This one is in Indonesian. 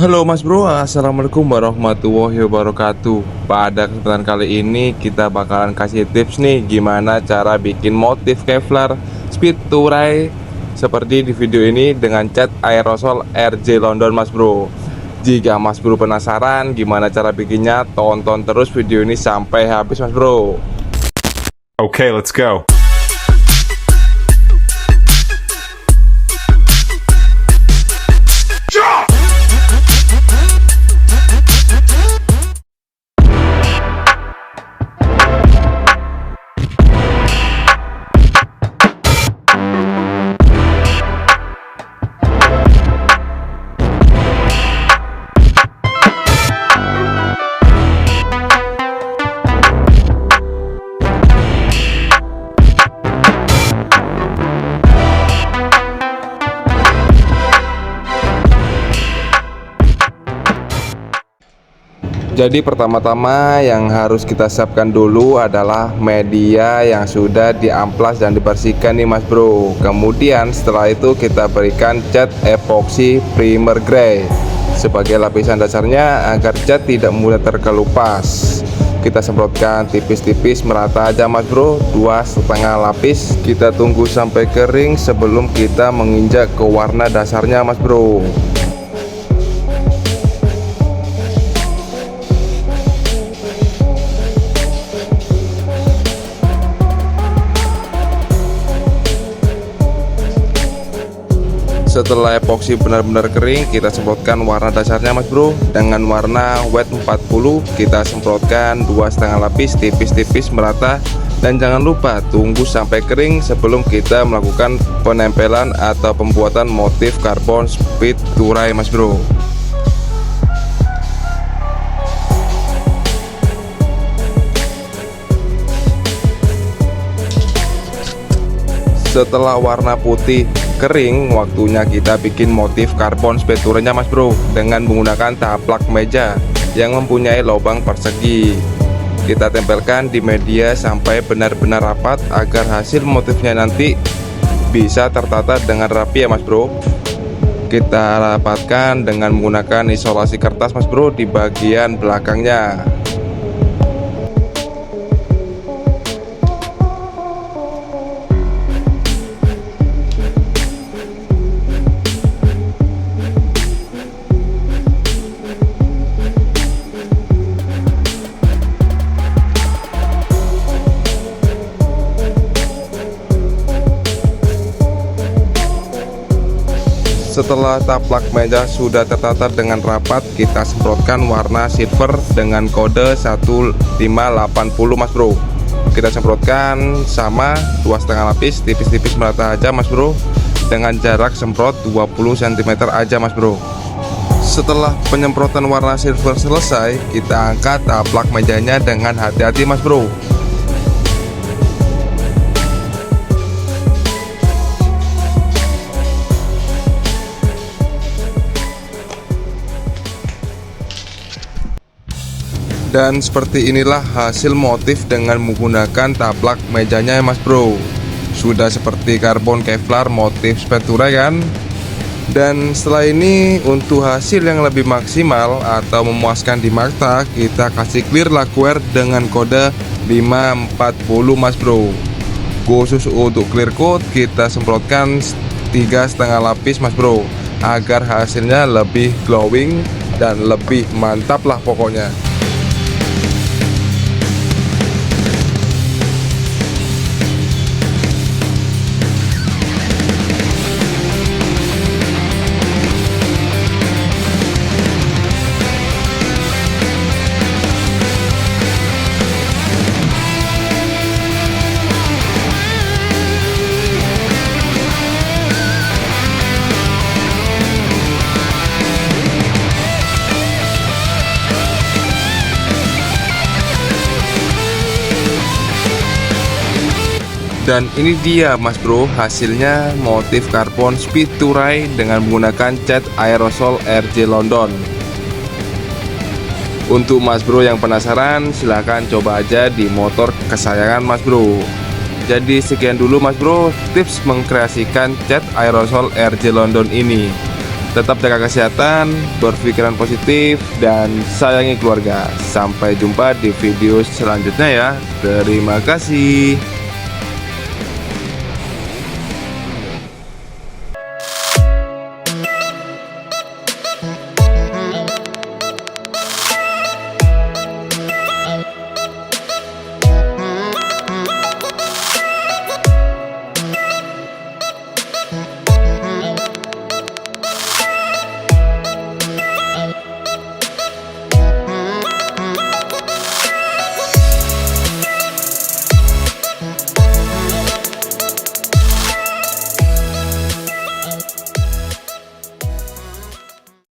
Halo Mas Bro, Assalamualaikum warahmatullahi wabarakatuh. Pada kesempatan kali ini kita bakalan kasih tips nih gimana cara bikin motif Kevlar Speed Touray seperti di video ini dengan cat aerosol RJ London Mas Bro. Jika Mas Bro penasaran gimana cara bikinnya, tonton terus video ini sampai habis Mas Bro. Okay, let's go. Jadi pertama-tama yang harus kita siapkan dulu adalah media yang sudah diamplas dan dibersihkan nih Mas Bro. Kemudian setelah itu kita berikan cat epoxy primer grey sebagai lapisan dasarnya agar cat tidak mudah terkelupas. Kita semprotkan tipis-tipis merata aja Mas Bro, 2,5 lapis. Kita tunggu sampai kering sebelum kita menginjak ke warna dasarnya Mas Bro. Setelah epoxy benar-benar kering, kita semprotkan warna dasarnya Mas Bro dengan warna wet 40. Kita semprotkan 2,5 lapis tipis-tipis merata. Dan jangan lupa tunggu sampai kering sebelum kita melakukan penempelan atau pembuatan motif karbon Speed Touray Mas Bro. Setelah warna putih kering, waktunya kita bikin motif karbon Speed Touray-nya Mas Bro dengan menggunakan taplak meja yang mempunyai lubang persegi. Kita tempelkan di media sampai benar-benar rapat agar hasil motifnya nanti bisa tertata dengan rapi ya Mas Bro. Kita rapatkan dengan menggunakan isolasi kertas Mas Bro di bagian belakangnya. Setelah taplak meja sudah tertata dengan rapat, kita semprotkan warna silver dengan kode 1580 Mas Bro. Kita semprotkan sama 2,5 lapis tipis-tipis merata aja Mas Bro, dengan jarak semprot 20 cm aja Mas Bro. Setelah penyemprotan warna silver selesai, kita angkat taplak mejanya dengan hati-hati Mas Bro. Dan seperti inilah hasil motif dengan menggunakan taplak mejanya ya Mas Bro. Sudah seperti karbon Kevlar motif Speed Touray kan. Dan setelah ini untuk hasil yang lebih maksimal atau memuaskan di mata, kita kasih clear lacquer dengan kode 540 Mas Bro. Khusus untuk clear coat kita semprotkan 3,5 lapis Mas Bro, agar hasilnya lebih glowing dan lebih mantap lah pokoknya. Dan ini dia Mas Bro hasilnya motif karbon Speed Touray dengan menggunakan cat aerosol RJ London. Untuk Mas Bro yang penasaran, silahkan coba aja di motor kesayangan Mas Bro. Jadi sekian dulu Mas Bro tips mengkreasikan cat aerosol RJ London ini. Tetap jaga kesehatan, berpikiran positif, dan sayangi keluarga. Sampai jumpa di video selanjutnya ya. Terima kasih.